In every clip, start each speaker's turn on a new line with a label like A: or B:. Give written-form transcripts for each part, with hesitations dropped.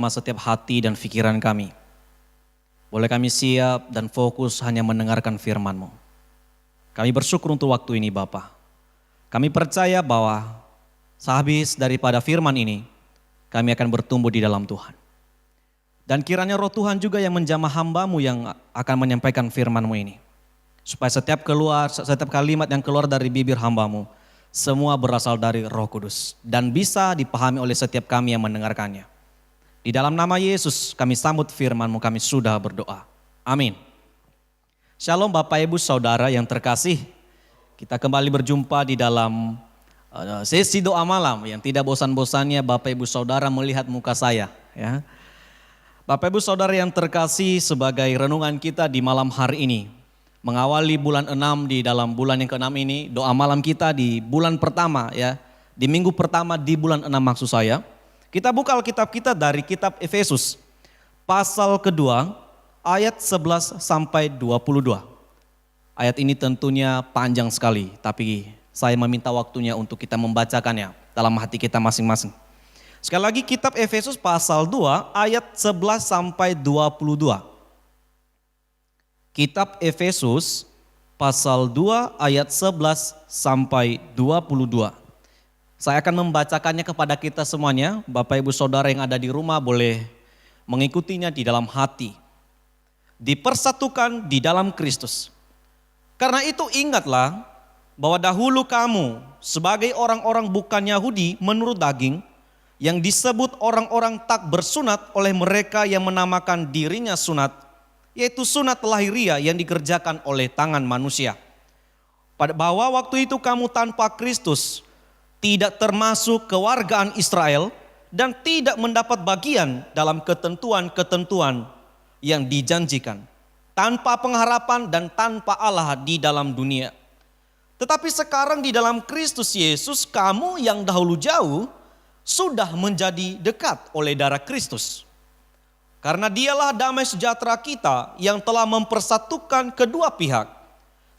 A: Setiap hati dan pikiran kami. Boleh kami siap dan fokus hanya mendengarkan firman-Mu. Kami bersyukur untuk waktu ini Bapa. Kami percaya bahwa sehabis daripada firman ini, kami akan bertumbuh di dalam Tuhan. Dan kiranya Roh Tuhan juga yang menjamah hamba-Mu yang akan menyampaikan firman-Mu ini. Supaya setiap kalimat yang keluar dari bibir hamba-Mu, semua berasal dari Roh Kudus. Dan bisa dipahami oleh setiap kami yang mendengarkannya. Di dalam nama Yesus kami sambut firman-Mu, kami sudah berdoa. Amin. Shalom Bapak Ibu Saudara yang terkasih. Kita kembali berjumpa di dalam sesi doa malam yang tidak bosan-bosannya Bapak Ibu Saudara melihat muka saya. Ya. Bapak Ibu Saudara yang terkasih, sebagai renungan kita di malam hari ini. Mengawali bulan 6 di dalam bulan yang ke-6 ini, doa malam kita di bulan pertama ya. Di minggu pertama di bulan 6 maksud saya. Kita buka Alkitab kita dari kitab Efesus, pasal kedua, ayat 11 sampai 22. Ayat ini tentunya panjang sekali, tapi saya meminta waktunya untuk kita membacakannya dalam hati kita masing-masing. Sekali lagi kitab Efesus pasal 2, ayat 11 sampai 22. Kitab Efesus pasal 2, ayat 11 sampai 22. Saya akan membacakannya kepada kita semuanya. Bapak Ibu Saudara yang ada di rumah boleh mengikutinya di dalam hati. Dipersatukan di dalam Kristus. Karena itu ingatlah bahwa dahulu kamu sebagai orang-orang bukan Yahudi menurut daging, yang disebut orang-orang tak bersunat oleh mereka yang menamakan dirinya sunat, yaitu sunat lahiriah yang dikerjakan oleh tangan manusia. Bahwa waktu itu kamu tanpa Kristus, tidak termasuk kewargaan Israel dan tidak mendapat bagian dalam ketentuan-ketentuan yang dijanjikan. Tanpa pengharapan dan tanpa Allah di dalam dunia. Tetapi sekarang di dalam Kristus Yesus, kamu yang dahulu jauh sudah menjadi dekat oleh darah Kristus. Karena dialah damai sejahtera kita yang telah mempersatukan kedua pihak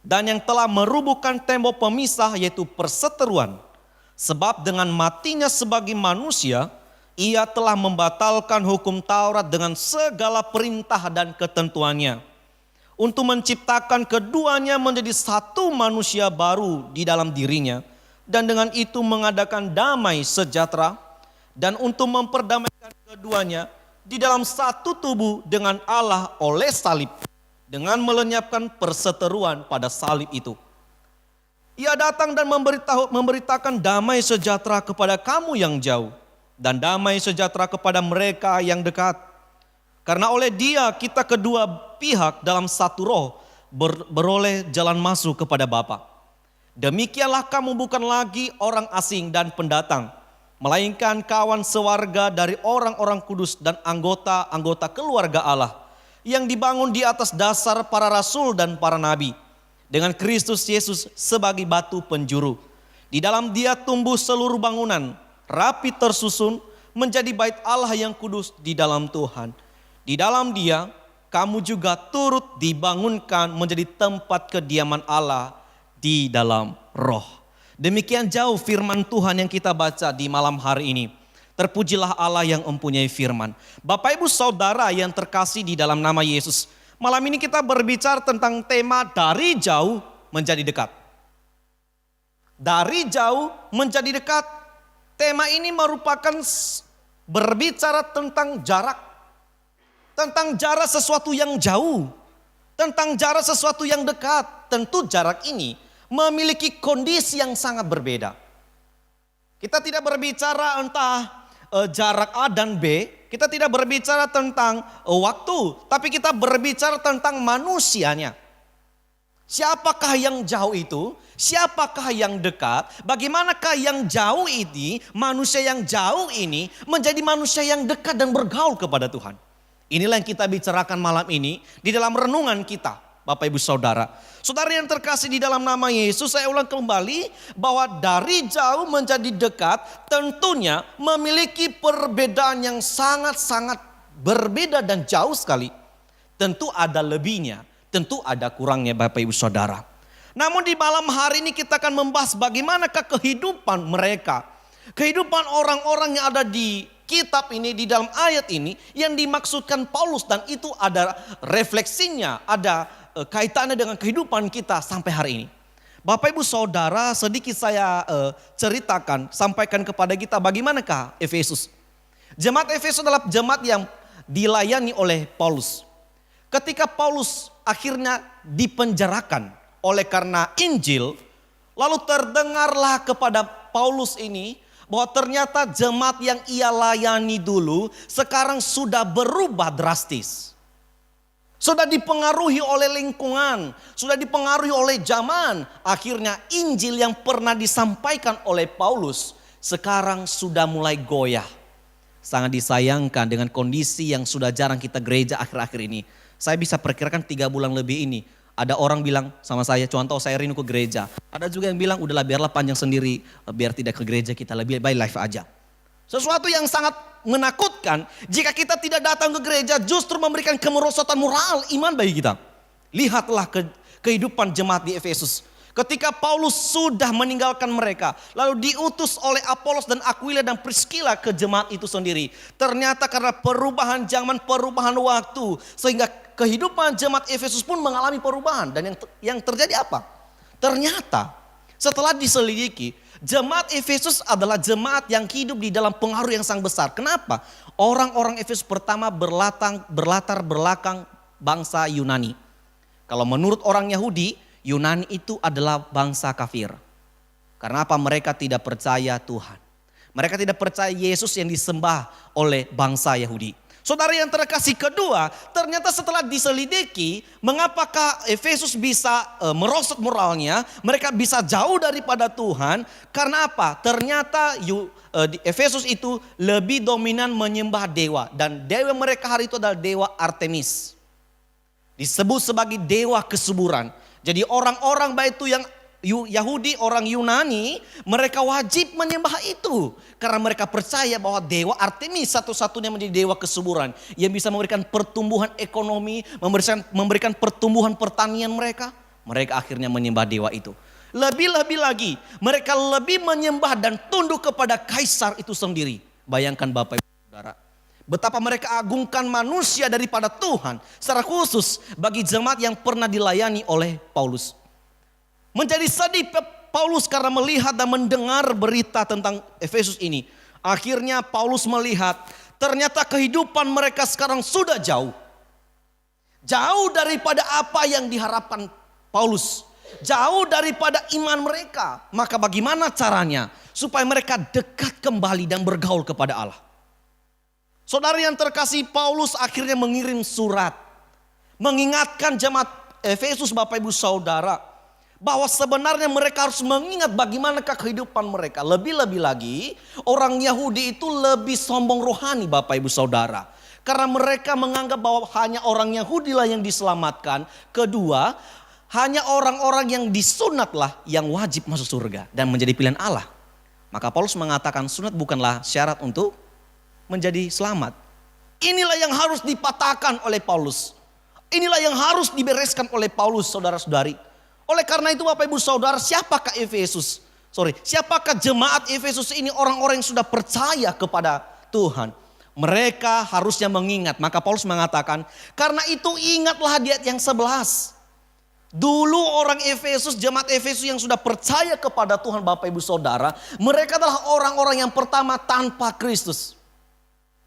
A: dan yang telah merubuhkan tembok pemisah, yaitu perseteruan. Sebab dengan matinya sebagai manusia, ia telah membatalkan hukum Taurat dengan segala perintah dan ketentuannya. Untuk menciptakan keduanya menjadi satu manusia baru di dalam dirinya. Dan dengan itu mengadakan damai sejahtera. Dan untuk memperdamaikan keduanya di dalam satu tubuh dengan Allah oleh salib. Dengan melenyapkan perseteruan pada salib itu. Ia datang dan memberitakan damai sejahtera kepada kamu yang jauh dan damai sejahtera kepada mereka yang dekat. Karena oleh Dia kita kedua pihak dalam satu roh beroleh jalan masuk kepada Bapa. Demikianlah kamu bukan lagi orang asing dan pendatang, melainkan kawan sewarga dari orang-orang kudus dan anggota-anggota keluarga Allah yang dibangun di atas dasar para rasul dan para nabi. Dengan Kristus Yesus sebagai batu penjuru. Di dalam Dia tumbuh seluruh bangunan, rapi tersusun menjadi bait Allah yang kudus di dalam Tuhan. Di dalam Dia kamu juga turut dibangunkan menjadi tempat kediaman Allah di dalam roh. Demikian jauh firman Tuhan yang kita baca di malam hari ini. Terpujilah Allah yang mempunyai firman. Bapak Ibu Saudara yang terkasih di dalam nama Yesus. Malam ini kita berbicara tentang tema dari jauh menjadi dekat. Dari jauh menjadi dekat. Tema ini merupakan berbicara tentang jarak. Tentang jarak sesuatu yang jauh. Tentang jarak sesuatu yang dekat. Tentu jarak ini memiliki kondisi yang sangat berbeda. Kita tidak berbicara entah jarak A dan B. Kita tidak berbicara tentang waktu, tapi kita berbicara tentang manusianya. Siapakah yang jauh itu? Siapakah yang dekat? Bagaimanakah yang jauh ini, manusia yang jauh ini menjadi manusia yang dekat dan bergaul kepada Tuhan? Inilah yang kita bicarakan malam ini di dalam renungan kita, Bapak Ibu Saudara. Saudara yang terkasih di dalam nama Yesus, saya ulang kembali bahwa dari jauh menjadi dekat tentunya memiliki perbedaan yang sangat-sangat berbeda dan jauh sekali. Tentu ada lebihnya, tentu ada kurangnya Bapak Ibu Saudara. Namun di malam hari ini kita akan membahas bagaimanakah kehidupan mereka. Kehidupan orang-orang yang ada di kitab ini, di dalam ayat ini yang dimaksudkan Paulus, dan itu ada refleksinya, ada kaitannya dengan kehidupan kita sampai hari ini. Bapak Ibu Saudara, sedikit saya ceritakan, sampaikan kepada kita bagaimanakah Efesus. Jemaat Efesus adalah jemaat yang dilayani oleh Paulus. Ketika Paulus akhirnya dipenjarakan oleh karena Injil, lalu terdengarlah kepada Paulus ini bahwa ternyata jemaat yang ia layani dulu sekarang sudah berubah drastis. Sudah dipengaruhi oleh lingkungan, sudah dipengaruhi oleh zaman. Akhirnya Injil yang pernah disampaikan oleh Paulus sekarang sudah mulai goyah. Sangat disayangkan dengan kondisi yang sudah jarang kita gereja akhir-akhir ini. Saya bisa perkirakan 3 bulan lebih ini. Ada orang bilang sama saya, contoh saya rindu ke gereja. Ada juga yang bilang, udahlah biarlah panjang sendiri, biar tidak ke gereja, kita lebih baik live aja. Sesuatu yang sangat menakutkan jika kita tidak datang ke gereja justru memberikan kemerosotan moral iman bagi kita. Lihatlah kehidupan jemaat di Efesus. Ketika Paulus sudah meninggalkan mereka, lalu diutus oleh Apolos dan Aquila dan Priscilla ke jemaat itu sendiri. Ternyata karena perubahan zaman, perubahan waktu, sehingga kehidupan jemaat Efesus pun mengalami perubahan. Dan yang terjadi apa? Ternyata setelah diselidiki, jemaat Efesus adalah jemaat yang hidup di dalam pengaruh yang sangat besar. Kenapa? Orang-orang Efesus pertama berlatar belakang bangsa Yunani. Kalau menurut orang Yahudi, Yunani itu adalah bangsa kafir. Karena apa? Mereka tidak percaya Tuhan. Mereka tidak percaya Yesus yang disembah oleh bangsa Yahudi. Saudara yang terkasih, kedua, ternyata setelah diselidiki, mengapakah Efesus bisa merosot moralnya, mereka bisa jauh daripada Tuhan. Karena apa? Ternyata di Efesus itu lebih dominan menyembah dewa. Dan dewa mereka hari itu adalah dewa Artemis. Disebut sebagai dewa kesuburan. Jadi orang-orang baik itu yang Yahudi, orang Yunani, mereka wajib menyembah itu. Karena mereka percaya bahwa dewa Artemis satu-satunya menjadi dewa kesuburan. Yang bisa memberikan pertumbuhan ekonomi, memberikan pertumbuhan pertanian mereka. Mereka akhirnya menyembah dewa itu. Lebih-lebih lagi, mereka lebih menyembah dan tunduk kepada kaisar itu sendiri. Bayangkan Bapak Ibu Saudara. Betapa mereka agungkan manusia daripada Tuhan. Secara khusus bagi jemaat yang pernah dilayani oleh Paulus. Menjadi sedih Paulus karena melihat dan mendengar berita tentang Efesus ini. Akhirnya Paulus melihat ternyata kehidupan mereka sekarang sudah jauh. Jauh daripada apa yang diharapkan Paulus. Jauh daripada iman mereka. Maka bagaimana caranya supaya mereka dekat kembali dan bergaul kepada Allah. Saudara yang terkasih, Paulus akhirnya mengirim surat. Mengingatkan jemaat Efesus Bapak Ibu Saudara. Bahwa sebenarnya mereka harus mengingat bagaimanakah kehidupan mereka. Lebih-lebih lagi orang Yahudi itu lebih sombong rohani Bapak Ibu Saudara. Karena mereka menganggap bahwa hanya orang Yahudi lah yang diselamatkan. Kedua, hanya orang-orang yang disunatlah yang wajib masuk surga dan menjadi pilihan Allah. Maka Paulus mengatakan sunat bukanlah syarat untuk menjadi selamat. Inilah yang harus dipatahkan oleh Paulus. Inilah yang harus dibereskan oleh Paulus, saudara-saudari. Oleh karena itu Bapak Ibu Saudara, siapakah Efesus? Siapakah jemaat Efesus ini? Orang-orang yang sudah percaya kepada Tuhan. Mereka harusnya mengingat. Maka Paulus mengatakan, karena itu ingatlah di ayat yang 11. Dulu orang Efesus, jemaat Efesus yang sudah percaya kepada Tuhan Bapak Ibu Saudara, mereka adalah orang-orang yang pertama tanpa Kristus.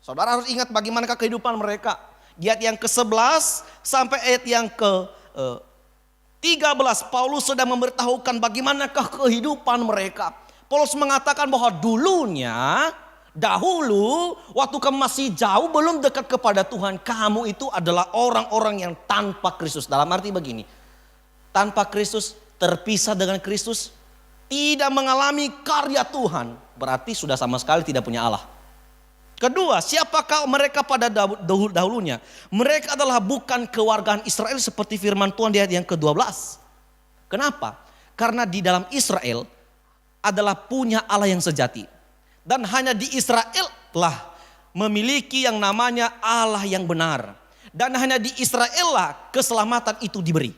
A: Saudara harus ingat bagaimanakah kehidupan mereka. Di ayat yang ke-11 sampai ayat yang ke-13 Paulus sudah memberitahukan bagaimanakah kehidupan mereka. Paulus mengatakan bahwa dahulu waktu kamu masih jauh belum dekat kepada Tuhan, kamu itu adalah orang-orang yang tanpa Kristus. Dalam arti begini, tanpa Kristus, terpisah dengan Kristus, tidak mengalami karya Tuhan, berarti sudah sama sekali tidak punya Allah. Kedua, siapakah mereka pada dahulunya? Mereka adalah bukan kewargaan Israel seperti firman Tuhan di ayat yang ke-12. Kenapa? Karena di dalam Israel adalah punya Allah yang sejati. Dan hanya di Israel lah memiliki yang namanya Allah yang benar. Dan hanya di Israel lah keselamatan itu diberi.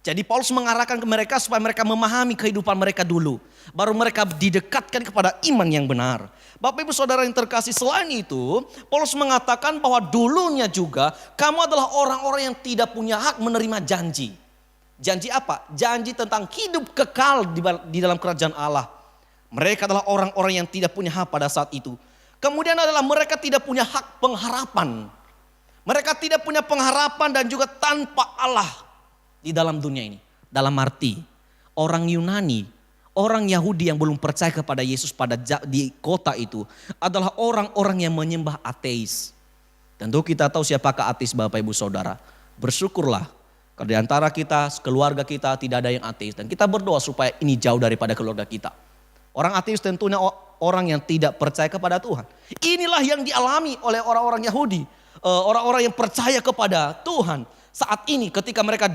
A: Jadi Paulus mengarahkan ke mereka supaya mereka memahami kehidupan mereka dulu. Baru mereka didekatkan kepada iman yang benar. Bapak ibu saudara yang terkasih, selain itu Paulus mengatakan bahwa dulunya juga kamu adalah orang-orang yang tidak punya hak menerima janji. Janji apa? Janji tentang hidup kekal di dalam kerajaan Allah. Mereka adalah orang-orang yang tidak punya hak pada saat itu. Kemudian adalah mereka tidak punya hak pengharapan. Mereka tidak punya pengharapan dan juga tanpa Allah di dalam dunia ini. Dalam arti orang Yunani, orang Yahudi yang belum percaya kepada Yesus di kota itu adalah orang-orang yang menyembah ateis. Tentu kita tahu siapakah ateis Bapak Ibu Saudara. Bersyukurlah kalau di antara kita, keluarga kita tidak ada yang ateis. Dan kita berdoa supaya ini jauh daripada keluarga kita. Orang ateis tentunya orang yang tidak percaya kepada Tuhan. Inilah yang dialami oleh orang-orang Yahudi. Orang-orang yang percaya kepada Tuhan. Saat ini ketika mereka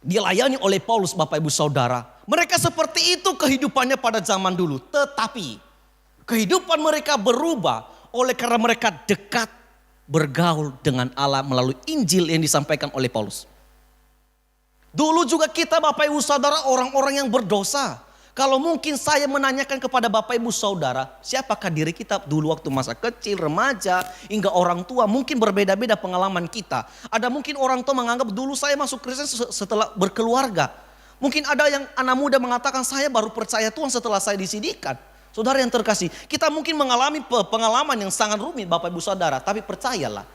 A: dilayani oleh Paulus Bapak Ibu Saudara. Mereka seperti itu kehidupannya pada zaman dulu. Tetapi kehidupan mereka berubah oleh karena mereka dekat bergaul dengan Allah melalui Injil yang disampaikan oleh Paulus. Dulu juga kita Bapak Ibu Saudara orang-orang yang berdosa. Kalau mungkin saya menanyakan kepada Bapak Ibu Saudara, siapakah diri kita dulu waktu masa kecil, remaja, hingga orang tua, mungkin berbeda-beda pengalaman kita. Ada mungkin orang tua menganggap dulu saya masuk Kristen setelah berkeluarga. Mungkin ada yang anak muda mengatakan saya baru percaya Tuhan setelah saya disidikan. Saudara yang terkasih, kita mungkin mengalami pengalaman yang sangat rumit Bapak Ibu Saudara. Tapi percayalah,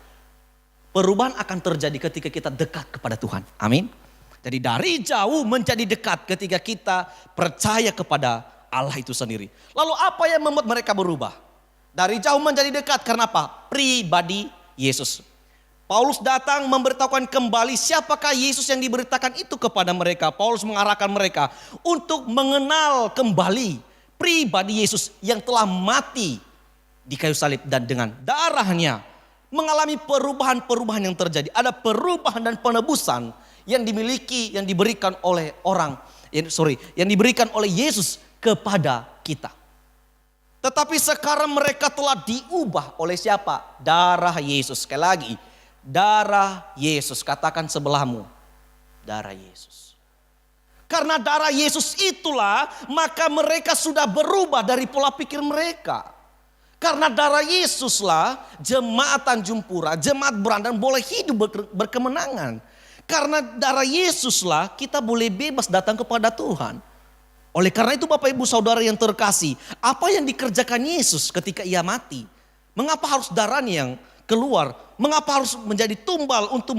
A: perubahan akan terjadi ketika kita dekat kepada Tuhan. Amin. Jadi dari jauh menjadi dekat ketika kita percaya kepada Allah itu sendiri. Lalu apa yang membuat mereka berubah? Dari jauh menjadi dekat karena apa? Pribadi Yesus. Paulus datang memberitahukan kembali siapakah Yesus yang diberitakan itu kepada mereka. Paulus mengarahkan mereka untuk mengenal kembali pribadi Yesus yang telah mati di kayu salib dan dengan darahnya mengalami perubahan-perubahan yang terjadi. Ada perubahan dan penebusan yang dimiliki, yang diberikan oleh yang diberikan oleh Yesus kepada kita. Tetapi sekarang mereka telah diubah oleh siapa? Darah Yesus. Sekali lagi, darah Yesus. Katakan sebelahmu, darah Yesus. Karena darah Yesus itulah, maka mereka sudah berubah dari pola pikir mereka. Karena darah Yesuslah, jemaat Tanjung Pura, jemaat Berandan boleh hidup berkemenangan. Karena darah Yesuslah kita boleh bebas datang kepada Tuhan. Oleh karena itu Bapak Ibu Saudara yang terkasih, apa yang dikerjakan Yesus ketika ia mati? Mengapa harus darahnya yang keluar? Mengapa harus menjadi tumbal untuk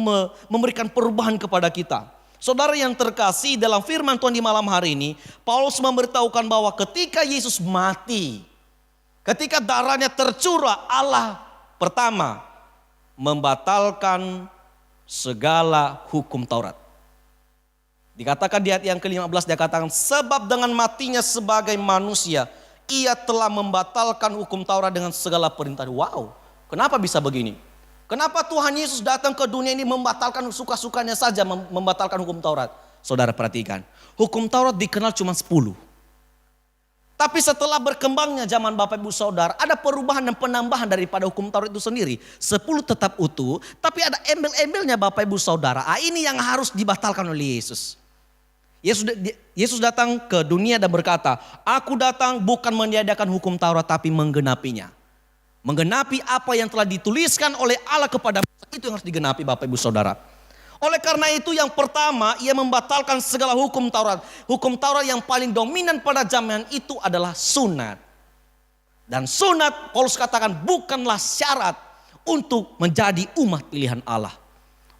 A: memberikan perubahan kepada kita? Saudara yang terkasih, dalam firman Tuhan di malam hari ini, Paulus memberitahukan bahwa ketika Yesus mati, ketika darahnya tercurah, Allah pertama membatalkan segala hukum Taurat. Dikatakan di ayat yang ke-15, dia katakan sebab dengan matinya sebagai manusia ia telah membatalkan hukum Taurat dengan segala perintah. Wow, kenapa bisa begini? Kenapa Tuhan Yesus datang ke dunia ini membatalkan suka-sukanya saja, membatalkan hukum Taurat? Saudara perhatikan, hukum Taurat dikenal cuma 10. Tapi setelah berkembangnya zaman Bapak Ibu Saudara, ada perubahan dan penambahan daripada hukum Taurat itu sendiri. 10 tetap utuh, tapi ada embel-embelnya Bapak Ibu Saudara. Ini yang harus dibatalkan oleh Yesus. Yesus datang ke dunia dan berkata, aku datang bukan meniadakan hukum Taurat tapi menggenapinya. Menggenapi apa yang telah dituliskan oleh Allah kepada Musa, itu yang harus digenapi Bapak Ibu Saudara. Oleh karena itu yang pertama, ia membatalkan segala hukum Taurat. Hukum Taurat yang paling dominan pada zaman itu adalah sunat. Dan sunat, Paulus katakan, bukanlah syarat untuk menjadi umat pilihan Allah.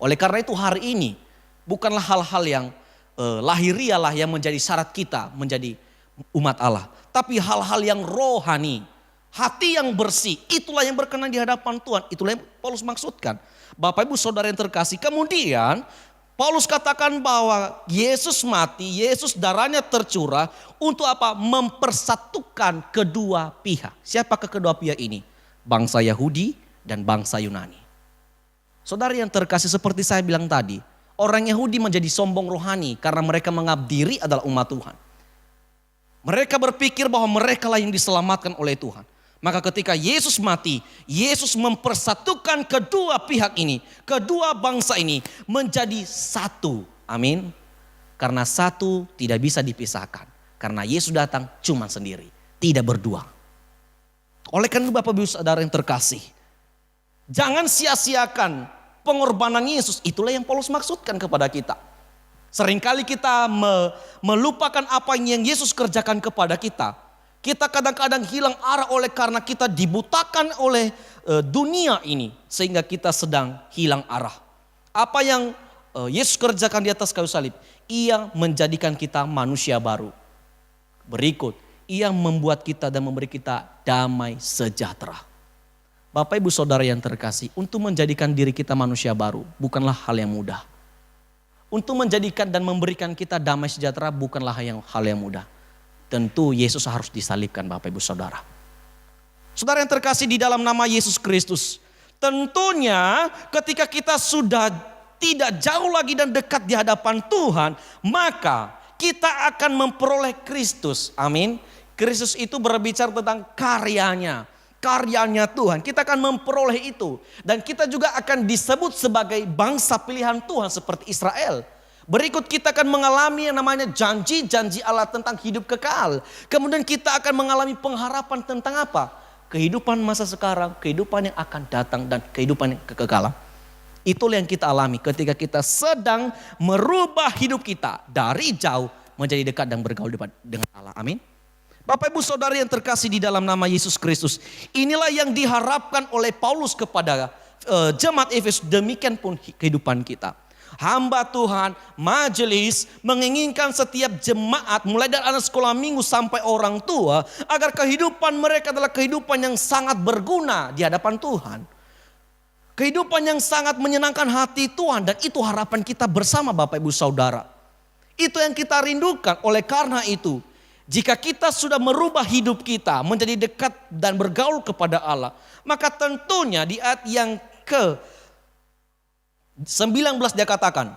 A: Oleh karena itu hari ini, bukanlah hal-hal yang lahirialah yang menjadi syarat kita menjadi umat Allah. Tapi hal-hal yang rohani, hati yang bersih, itulah yang berkenan di hadapan Tuhan. Itulah yang Paulus maksudkan. Bapak Ibu Saudara yang terkasih, kemudian Paulus katakan bahwa Yesus mati, Yesus darahnya tercurah untuk apa? Mempersatukan kedua pihak. Siapakah kedua pihak ini? Bangsa Yahudi dan bangsa Yunani. Saudara yang terkasih, seperti saya bilang tadi, orang Yahudi menjadi sombong rohani karena mereka menganggap diri adalah umat Tuhan. Mereka berpikir bahwa mereka lah yang diselamatkan oleh Tuhan. Maka ketika Yesus mati, Yesus mempersatukan kedua pihak ini, kedua bangsa ini menjadi satu. Amin. Karena satu tidak bisa dipisahkan. Karena Yesus datang cuma sendiri, tidak berdua. Oleh karena itu Bapak Ibu Saudara yang terkasih, jangan sia-siakan pengorbanan Yesus. Itulah yang Paulus maksudkan kepada kita. Seringkali kita melupakan apa yang Yesus kerjakan kepada kita. Kita kadang-kadang hilang arah oleh karena kita dibutakan oleh dunia ini. Sehingga kita sedang hilang arah. Apa yang Yesus kerjakan di atas kayu salib? Ia menjadikan kita manusia baru. Berikut, ia membuat kita dan memberi kita damai sejahtera. Bapak Ibu Saudara yang terkasih, untuk menjadikan diri kita manusia baru bukanlah hal yang mudah. Untuk menjadikan dan memberikan kita damai sejahtera bukanlah hal yang mudah. Tentu Yesus harus disalibkan Bapak Ibu Saudara. Saudara yang terkasih di dalam nama Yesus Kristus. Tentunya ketika kita sudah tidak jauh lagi dan dekat di hadapan Tuhan, maka kita akan memperoleh Kristus. Amin. Kristus itu berbicara tentang karyanya Tuhan. Kita akan memperoleh itu. Dan kita juga akan disebut sebagai bangsa pilihan Tuhan seperti Israel. Berikut kita akan mengalami yang namanya janji-janji Allah tentang hidup kekal. Kemudian kita akan mengalami pengharapan tentang apa? Kehidupan masa sekarang, kehidupan yang akan datang, dan kehidupan yang kekekalan. Itulah yang kita alami ketika kita sedang merubah hidup kita dari jauh menjadi dekat dan bergaul dengan Allah. Amin. Bapak Ibu Saudara yang terkasih di dalam nama Yesus Kristus. Inilah yang diharapkan oleh Paulus kepada jemaat Efesus. Demikian pun kehidupan kita. Hamba Tuhan, majelis menginginkan setiap jemaat mulai dari anak sekolah minggu sampai orang tua agar kehidupan mereka adalah kehidupan yang sangat berguna di hadapan Tuhan. Kehidupan yang sangat menyenangkan hati Tuhan, dan itu harapan kita bersama Bapak Ibu Saudara. Itu yang kita rindukan. Oleh karena itu, jika kita sudah merubah hidup kita menjadi dekat dan bergaul kepada Allah, maka tentunya di ayat yang ke-19 dia katakan,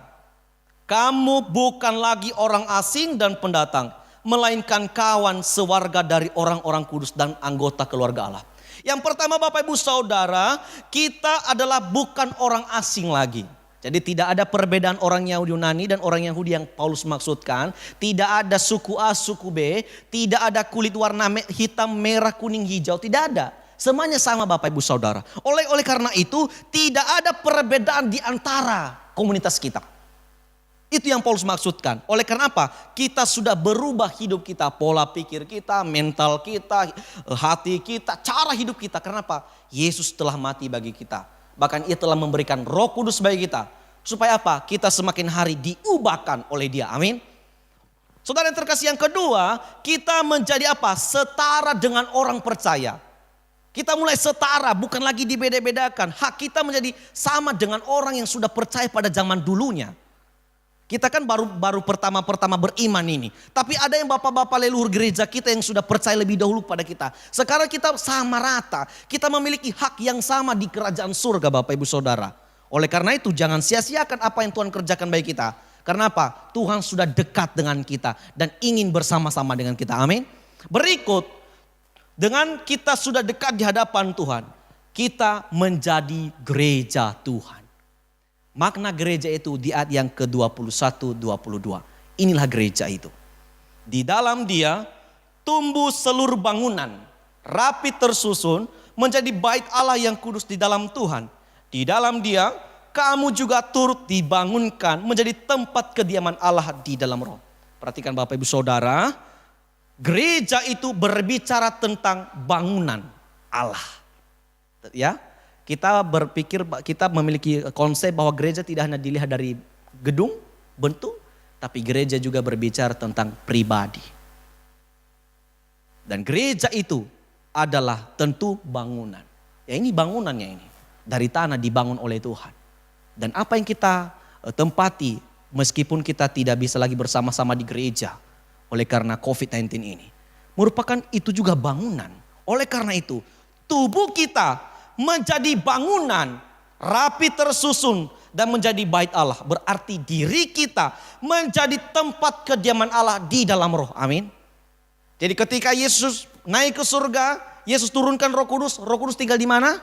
A: kamu bukan lagi orang asing dan pendatang, melainkan kawan sewarga dari orang-orang kudus dan anggota keluarga Allah. Yang pertama Bapak Ibu Saudara, kita adalah bukan orang asing lagi. Jadi tidak ada perbedaan orang Yahudi Yunani dan orang Yahudi yang Paulus maksudkan. Tidak ada suku A, suku B. Tidak ada kulit warna hitam, merah, kuning, hijau. Tidak ada. Semuanya sama Bapak Ibu Saudara. Oleh karena itu tidak ada perbedaan di antara komunitas kita. Itu yang Paulus maksudkan. Oleh karena apa? Kita sudah berubah hidup kita, pola pikir kita, mental kita, hati kita, cara hidup kita. Karena apa? Yesus telah mati bagi kita. Bahkan ia telah memberikan Roh Kudus bagi kita. Supaya apa? Kita semakin hari diubahkan oleh Dia. Amin. Saudara yang terkasih, yang kedua, kita menjadi apa? Setara dengan orang percaya. Kita mulai setara, bukan lagi dibeda-bedakan. Hak kita menjadi sama dengan orang yang sudah percaya pada zaman dulunya. Kita kan baru pertama-pertama beriman ini. Tapi ada yang bapak-bapak leluhur gereja kita yang sudah percaya lebih dahulu pada kita. Sekarang kita sama rata. Kita memiliki hak yang sama di kerajaan surga Bapak Ibu Saudara. Oleh karena itu jangan sia-siakan apa yang Tuhan kerjakan bagi kita. Karena apa? Tuhan sudah dekat dengan kita dan ingin bersama-sama dengan kita. Amin. Berikut, dengan kita sudah dekat di hadapan Tuhan, kita menjadi gereja Tuhan. Makna gereja itu di ayat yang ke-21-22. Inilah gereja itu. Di dalam Dia tumbuh seluruh bangunan, rapi tersusun menjadi bait Allah yang kudus di dalam Tuhan. Di dalam Dia kamu juga turut dibangunkan menjadi tempat kediaman Allah di dalam Roh. Perhatikan Bapak Ibu Saudara, gereja itu berbicara tentang bangunan Allah. Ya. Kita berpikir, kita memiliki konsep bahwa gereja tidak hanya dilihat dari gedung, bentuk, tapi gereja juga berbicara tentang pribadi. Dan gereja itu adalah tentu bangunan. Ya ini bangunannya ini. Dari tanah dibangun oleh Tuhan. Dan apa yang kita tempati meskipun kita tidak bisa lagi bersama-sama di gereja oleh karena COVID-19 ini. Merupakan itu juga bangunan. Oleh karena itu tubuh kita menjadi bangunan rapi tersusun dan menjadi bait Allah. Berarti diri kita menjadi tempat kediaman Allah di dalam Roh. Amin. Jadi ketika Yesus naik ke surga, Yesus turunkan Roh Kudus tinggal di mana?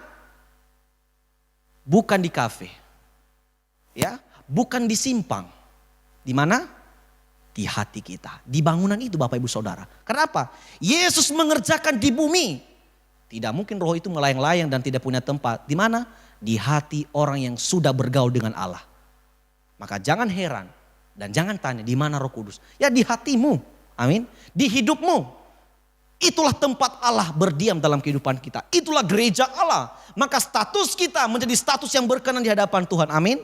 A: Bukan di kafe. Ya, bukan di simpang. Di mana? Di hati kita. Di bangunan itu Bapak Ibu Saudara. Kenapa? Yesus mengerjakan di bumi. Tidak mungkin roh itu melayang-layang dan tidak punya tempat. Di mana? Di hati orang yang sudah bergaul dengan Allah. Maka jangan heran dan jangan tanya di mana Roh Kudus. Ya di hatimu. Amin. Di hidupmu. Itulah tempat Allah berdiam dalam kehidupan kita. Itulah gereja Allah. Maka status kita menjadi status yang berkenan di hadapan Tuhan. Amin.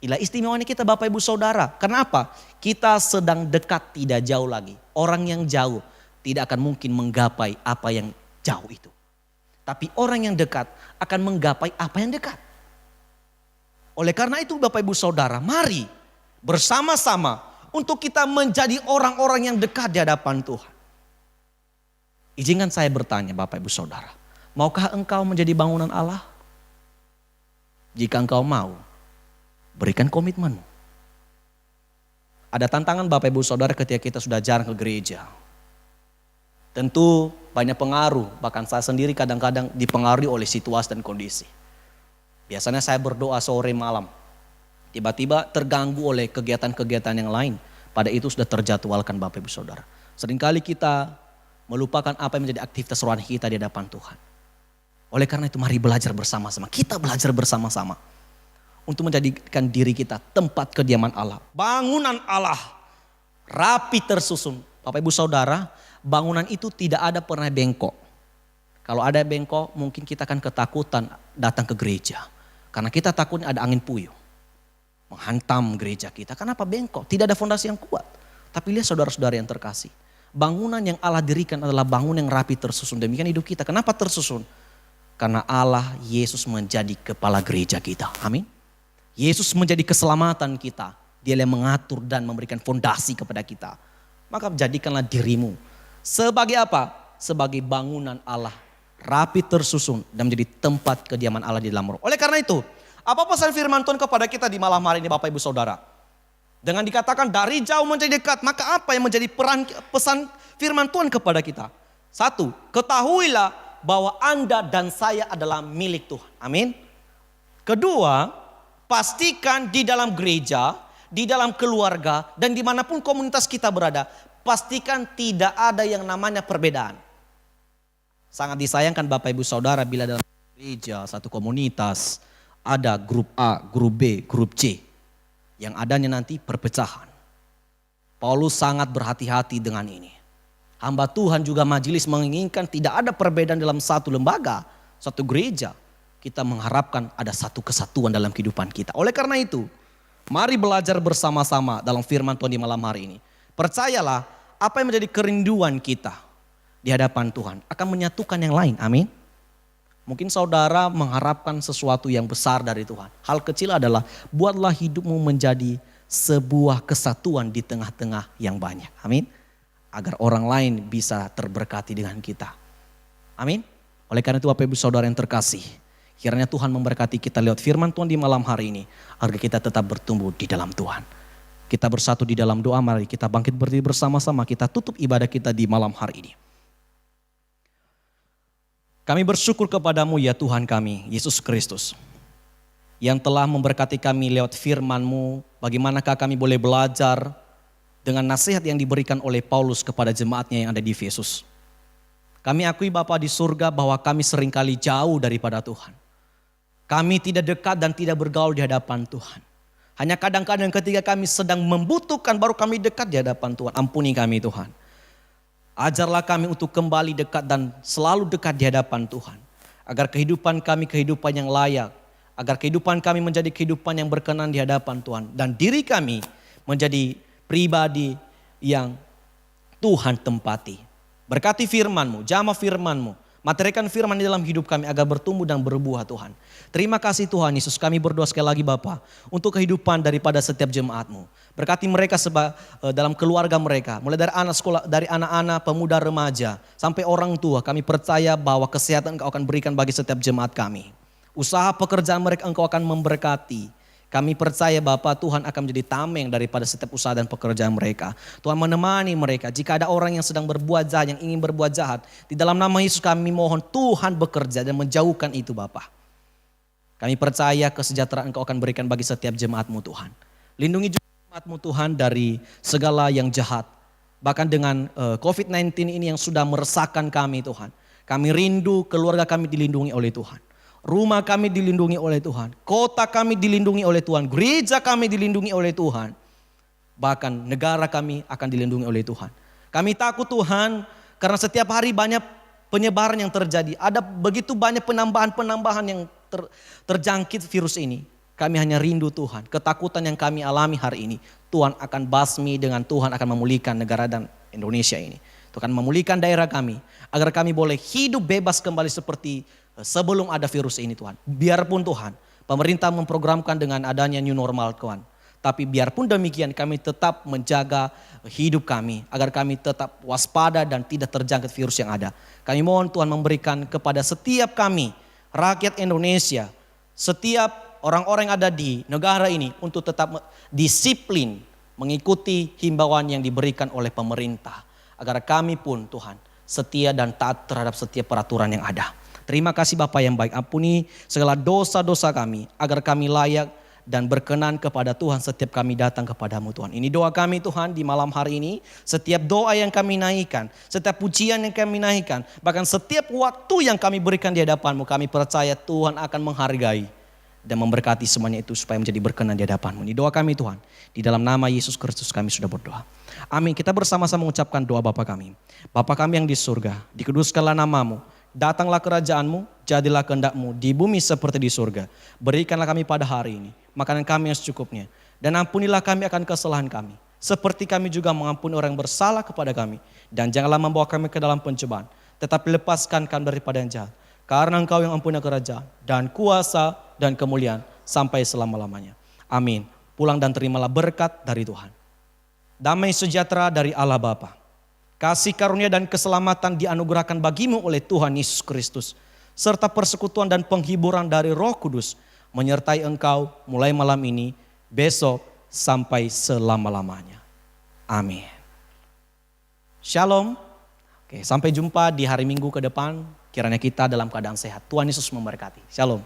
A: Inilah istimewanya kita Bapak Ibu Saudara. Kenapa? Kita sedang dekat, tidak jauh lagi. Orang yang jauh tidak akan mungkin menggapai apa yang jauh itu. Tapi orang yang dekat akan menggapai apa yang dekat. Oleh karena itu Bapak Ibu Saudara, mari bersama-sama untuk kita menjadi orang-orang yang dekat di hadapan Tuhan. Izinkan saya bertanya Bapak Ibu Saudara, maukah engkau menjadi bangunan Allah? Jika engkau mau, berikan komitmenmu. Ada tantangan Bapak Ibu Saudara ketika kita sudah jarang ke gereja. Tentu banyak pengaruh, bahkan saya sendiri kadang-kadang dipengaruhi oleh situasi dan kondisi. Biasanya saya berdoa sore malam, tiba-tiba terganggu oleh kegiatan-kegiatan yang lain. Pada itu sudah terjadwalkan Bapak Ibu Saudara. Seringkali kita melupakan apa yang menjadi aktivitas rohani kita di hadapan Tuhan. Oleh karena itu mari belajar bersama-sama. Kita belajar bersama-sama. Untuk menjadikan diri kita tempat kediaman Allah. Bangunan Allah. Rapi tersusun. Bapak Ibu Saudara, bangunan itu tidak ada pernah bengkok. Kalau ada bengkok mungkin kita akan ketakutan datang ke gereja. Karena kita takutnya ada angin puyuh. Menghantam gereja kita. Kenapa bengkok? Tidak ada fondasi yang kuat. Tapi lihat saudara-saudara yang terkasih. Bangunan yang Allah dirikan adalah bangunan yang rapi tersusun. Demikian hidup kita. Kenapa tersusun? Karena Allah, Yesus menjadi kepala gereja kita. Amin. Yesus menjadi keselamatan kita. Dia yang mengatur dan memberikan fondasi kepada kita. Maka jadikanlah dirimu. Sebagai apa? Sebagai bangunan Allah. Rapi tersusun dan menjadi tempat kediaman Allah di dalam roh. Oleh karena itu, apa pesan firman Tuhan kepada kita di malam hari ini Bapak Ibu Saudara? Dengan dikatakan dari jauh menjadi dekat, maka apa yang menjadi pesan firman Tuhan kepada kita? Satu, ketahuilah bahwa Anda dan saya adalah milik Tuhan. Amin. Kedua, pastikan di dalam gereja, di dalam keluarga, dan dimanapun komunitas kita berada, pastikan tidak ada yang namanya perbedaan. Sangat disayangkan Bapak Ibu Saudara bila dalam gereja, satu komunitas, ada grup A, grup B, grup C. Yang adanya nanti perpecahan. Paulus sangat berhati-hati dengan ini. Hamba Tuhan juga majelis menginginkan tidak ada perbedaan dalam satu lembaga, satu gereja. Kita mengharapkan ada satu kesatuan dalam kehidupan kita. Oleh karena itu, mari belajar bersama-sama dalam firman Tuhan di malam hari ini. Percayalah, apa yang menjadi kerinduan kita di hadapan Tuhan akan menyatukan yang lain. Amin. Mungkin saudara mengharapkan sesuatu yang besar dari Tuhan. Hal kecil adalah buatlah hidupmu menjadi sebuah kesatuan di tengah-tengah yang banyak. Amin. Agar orang lain bisa terberkati dengan kita. Amin. Oleh karena itu Bapak Ibu Saudara yang terkasih. Kiranya Tuhan memberkati kita lewat firman Tuhan di malam hari ini. Agar kita tetap bertumbuh di dalam Tuhan. Kita bersatu di dalam doa, mari kita bangkit berdiri bersama-sama. Kita tutup ibadah kita di malam hari ini. Kami bersyukur kepadamu ya Tuhan kami, Yesus Kristus. Yang telah memberkati kami lewat firman-Mu. Bagaimanakah kami boleh belajar dengan nasihat yang diberikan oleh Paulus kepada jemaatnya yang ada di Efesus. Kami akui Bapa di surga bahwa kami seringkali jauh daripada Tuhan. Kami tidak dekat dan tidak bergaul di hadapan Tuhan. Hanya kadang-kadang ketika kami sedang membutuhkan baru kami dekat di hadapan Tuhan. Ampuni kami Tuhan. Ajarlah kami untuk kembali dekat dan selalu dekat di hadapan Tuhan. Agar kehidupan kami kehidupan yang layak. Agar kehidupan kami menjadi kehidupan yang berkenan di hadapan Tuhan. Dan diri kami menjadi pribadi yang Tuhan tempati. Berkati firman-Mu, jamah firman-Mu. Materikan firman di dalam hidup kami agar bertumbuh dan berbuah Tuhan. Terima kasih Tuhan Yesus, kami berdoa sekali lagi Bapa untuk kehidupan daripada setiap jemaat-Mu. Berkati mereka dalam keluarga mereka, mulai dari anak sekolah, dari anak-anak, pemuda, remaja, sampai orang tua. Kami percaya bahwa kesehatan Engkau akan berikan bagi setiap jemaat kami. Usaha pekerjaan mereka Engkau akan memberkati. Kami percaya Bapa, Tuhan akan menjadi tameng daripada setiap usaha dan pekerjaan mereka. Tuhan menemani mereka. Jika ada orang yang sedang berbuat jahat, yang ingin berbuat jahat, di dalam nama Yesus kami mohon Tuhan bekerja dan menjauhkan itu Bapa. Kami percaya kesejahteraan Engkau akan berikan bagi setiap jemaat-Mu Tuhan. Lindungi juga jemaat-Mu Tuhan dari segala yang jahat. Bahkan dengan COVID-19 ini yang sudah meresahkan kami Tuhan. Kami rindu keluarga kami dilindungi oleh Tuhan. Rumah kami dilindungi oleh Tuhan. Kota kami dilindungi oleh Tuhan. Gereja kami dilindungi oleh Tuhan. Bahkan negara kami akan dilindungi oleh Tuhan. Kami takut Tuhan karena setiap hari banyak penyebaran yang terjadi. Ada begitu banyak penambahan yang terjangkit virus ini. Kami hanya rindu Tuhan. Ketakutan yang kami alami hari ini. Tuhan akan basmi dengan Tuhan akan memulihkan negara dan Indonesia ini. Tuhan memulihkan daerah kami. Agar kami boleh hidup bebas kembali seperti sebelum ada virus ini Tuhan. Biarpun Tuhan, pemerintah memprogramkan dengan adanya new normal Tuhan. Tapi biarpun demikian kami tetap menjaga hidup kami. Agar kami tetap waspada dan tidak terjangkit virus yang ada. Kami mohon Tuhan memberikan kepada setiap kami, rakyat Indonesia, setiap orang-orang yang ada di negara ini untuk tetap disiplin mengikuti himbauan yang diberikan oleh pemerintah. Agar kami pun Tuhan setia dan taat terhadap setiap peraturan yang ada. Terima kasih Bapa yang baik, ampuni segala dosa-dosa kami agar kami layak dan berkenan kepada Tuhan setiap kami datang kepadamu Tuhan. Ini doa kami Tuhan di malam hari ini. Setiap doa yang kami naikkan, setiap pujian yang kami naikkan, bahkan setiap waktu yang kami berikan di hadapanmu, kami percaya Tuhan akan menghargai dan memberkati semuanya itu supaya menjadi berkenan di hadapanmu. Ini doa kami Tuhan. Di dalam nama Yesus Kristus kami sudah berdoa. Amin. Kita bersama-sama mengucapkan doa Bapa kami. Bapa kami yang di surga, dikuduskanlah namamu. Datanglah kerajaanmu, jadilah kehendak-Mu di bumi seperti di surga. Berikanlah kami pada hari ini makanan kami yang secukupnya. Dan ampunilah kami akan kesalahan kami. Seperti kami juga mengampuni orang yang bersalah kepada kami. Dan janganlah membawa kami ke dalam pencobaan. Tetapi lepaskan kami daripada yang jahat. Karena Engkau yang mempunyai kerajaan dan kuasa dan kemuliaan sampai selama-lamanya. Amin. Pulang dan terimalah berkat dari Tuhan. Damai sejahtera dari Allah Bapa. Kasih karunia dan keselamatan dianugerahkan bagimu oleh Tuhan Yesus Kristus. Serta persekutuan dan penghiburan dari Roh Kudus menyertai engkau mulai malam ini, besok sampai selama-lamanya. Amin. Shalom. Oke, sampai jumpa di hari Minggu ke depan. Kiranya kita dalam keadaan sehat. Tuhan Yesus memberkati. Shalom.